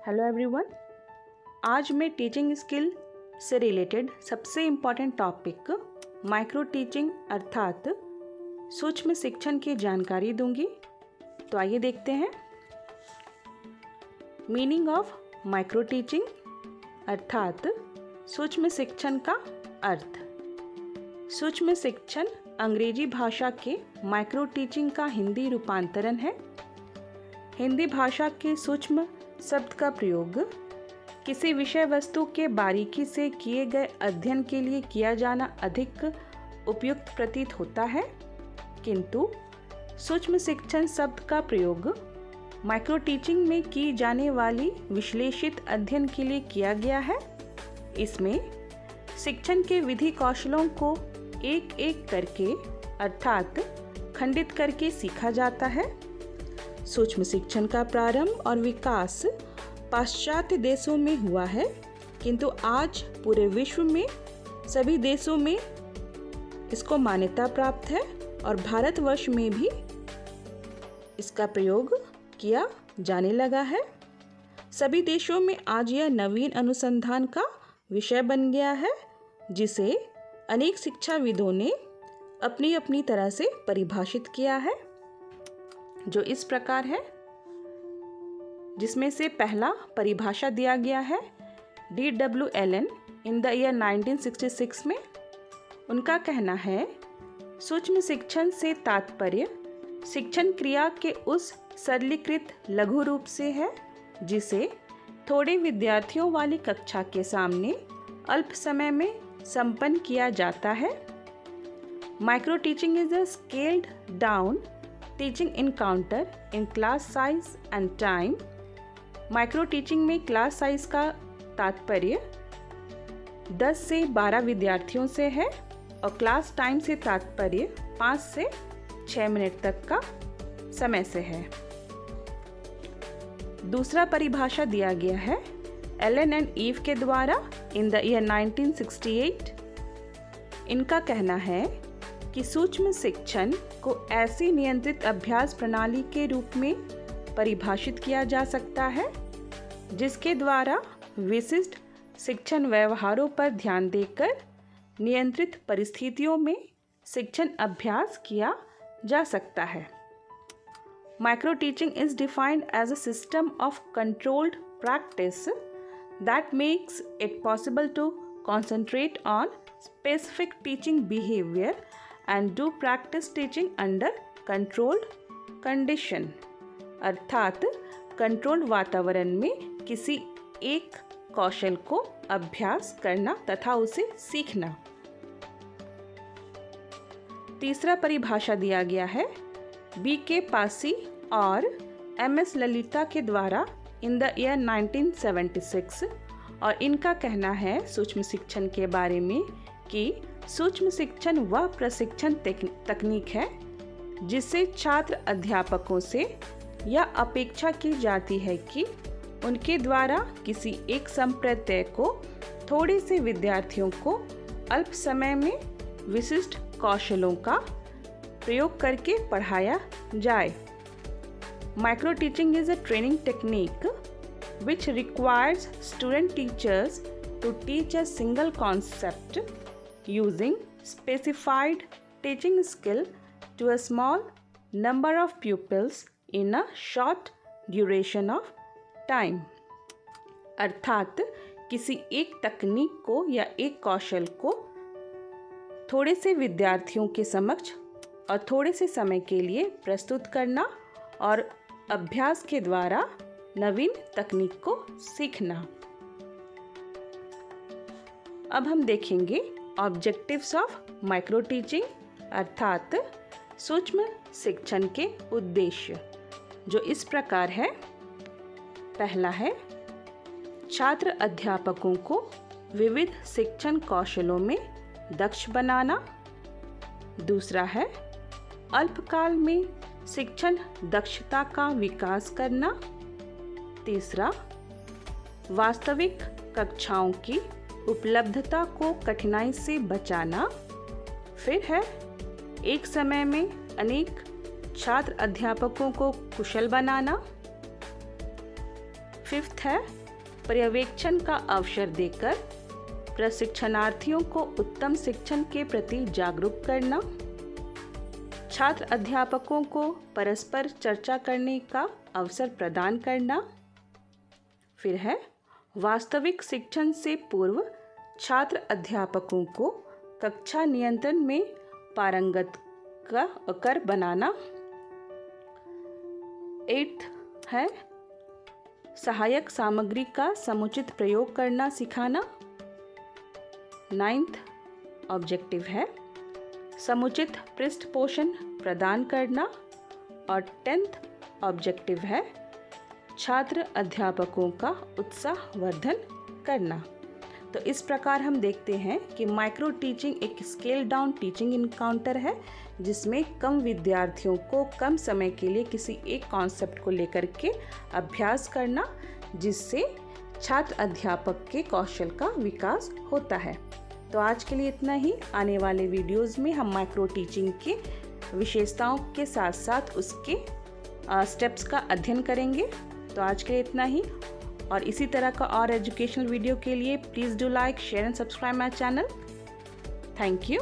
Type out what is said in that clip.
Hello everyone. आज मैं teaching skill से रिलेटेड सबसे इम्पॉर्टेंट टॉपिक माइक्रो टीचिंग अर्थात सूक्ष्म शिक्षण की जानकारी दूंगी। तो आइए देखते हैं। मीनिंग ऑफ माइक्रो टीचिंग अर्थात सूक्ष्म शिक्षण का अर्थ। सूक्ष्म शिक्षण अंग्रेजी भाषा के माइक्रो टीचिंग का हिंदी रूपांतरण है। हिंदी भाषा के सूक्ष्म शब्द का प्रयोग किसी विषय वस्तु के बारीकी से किए गए अध्ययन के लिए किया जाना अधिक उपयुक्त प्रतीत होता है, किंतु सूक्ष्म शिक्षण शब्द का प्रयोग माइक्रो टीचिंग में की जाने वाली विश्लेषित अध्ययन के लिए किया गया है। इसमें शिक्षण के विधि कौशलों को एक एक करके अर्थात खंडित करके सीखा जाता है। सूक्ष्म शिक्षण का प्रारंभ और विकास पाश्चात्य देशों में हुआ है, किंतु आज पूरे विश्व में सभी देशों में इसको मान्यता प्राप्त है और भारतवर्ष में भी इसका प्रयोग किया जाने लगा है। सभी देशों में आज यह नवीन अनुसंधान का विषय बन गया है, जिसे अनेक शिक्षाविदों ने अपनी अपनी तरह से परिभाषित किया है, जो इस प्रकार है, जिसमें से पहला परिभाषा दिया गया है D.W. Elon in the year 1966 में। उनका कहना है, सूक्ष्म शिक्षण से तात्पर्य शिक्षण क्रिया के उस सरलीकृत लघु रूप से है जिसे थोड़े विद्यार्थियों वाली कक्षा के सामने अल्प समय में संपन्न किया जाता है। Micro teaching is a scaled down teaching encounter in class size and time. Micro teaching में क्लास साइज का तात्पर्य 10 से 12 विद्यार्थियों से है और क्लास टाइम से तात्पर्य 5 से 6 मिनट तक का समय से है। दूसरा परिभाषा दिया गया है एलन एंड ईव के द्वारा इन द ईयर 1968। इनका कहना है कि सूक्ष्म शिक्षण को ऐसी नियंत्रित अभ्यास प्रणाली के रूप में परिभाषित किया जा सकता है जिसके द्वारा विशिष्ट शिक्षण व्यवहारों पर ध्यान देकर नियंत्रित परिस्थितियों में शिक्षण अभ्यास किया जा सकता है। Micro teaching is defined as a system of controlled practice that makes it possible to concentrate on specific teaching behaviour and do practice teaching under controlled condition। अर्थात कंट्रोल्ड वातावरण में किसी एक कौशल को अभ्यास करना तथा उसे सीखना। तीसरा परिभाषा दिया गया है B.K. पासी और M.S. ललिता के द्वारा इन द ईयर 1976 और इनका कहना है सूक्ष्म शिक्षण के बारे में कि सूक्ष्म शिक्षण वह प्रशिक्षण तकनीक है जिससे छात्र अध्यापकों से यह अपेक्षा की जाती है कि उनके द्वारा किसी एक संप्रदाय को थोड़े से विद्यार्थियों को अल्प समय में विशिष्ट कौशलों का प्रयोग करके पढ़ाया जाए। Micro teaching is a training technique which requires student teachers to teach a single concept using specified teaching skill to a small number of pupils in a short duration of time। अर्थात किसी एक तकनीक को या एक कौशल को थोड़े से विद्यार्थियों के समक्ष और थोड़े से समय के लिए प्रस्तुत करना और अभ्यास के द्वारा नवीन तकनीक को सीखना। अब हम देखेंगे ऑब्जेक्टिव्स ऑफ माइक्रो टीचिंग अर्थात सूक्ष्म शिक्षण के उद्देश्य, जो इस प्रकार है। पहला है छात्र अध्यापकों को विविध शिक्षण कौशलों में दक्ष बनाना। दूसरा है अल्पकाल में शिक्षण दक्षता का विकास करना। तीसरा वास्तविक कक्षाओं की उपलब्धता को कठिनाई से बचाना। फिर है एक समय में अनेक छात्र अध्यापकों को कुशल बनाना। 5th है पर्यवेक्षण का अवसर देकर प्रशिक्षणार्थियों को उत्तम शिक्षण के प्रति जागरूक करना। छात्र अध्यापकों को परस्पर चर्चा करने का अवसर प्रदान करना। फिर है वास्तविक शिक्षण से पूर्व छात्र अध्यापकों को कक्षा नियंत्रण में पारंगत कर बनाना। 8th है सहायक सामग्री का समुचित प्रयोग करना सिखाना। 9th ऑब्जेक्टिव है समुचित पृष्ठपोषण प्रदान करना। और 10th ऑब्जेक्टिव है छात्र अध्यापकों का उत्साहवर्धन करना। तो इस प्रकार हम देखते हैं कि माइक्रो टीचिंग एक स्केल डाउन टीचिंग इनकाउंटर है जिसमें कम विद्यार्थियों को कम समय के लिए किसी एक कॉन्सेप्ट को लेकर के अभ्यास करना, जिससे छात्र अध्यापक के कौशल का विकास होता है। तो आज के लिए इतना ही। आने वाले वीडियोस में हम माइक्रो टीचिंग के विशेषताओं के साथ साथ उसके स्टेप्स का अध्ययन करेंगे। तो आज के लिए इतना ही, और इसी तरह का और एजुकेशनल वीडियो के लिए please do like, share and subscribe my channel. Thank you.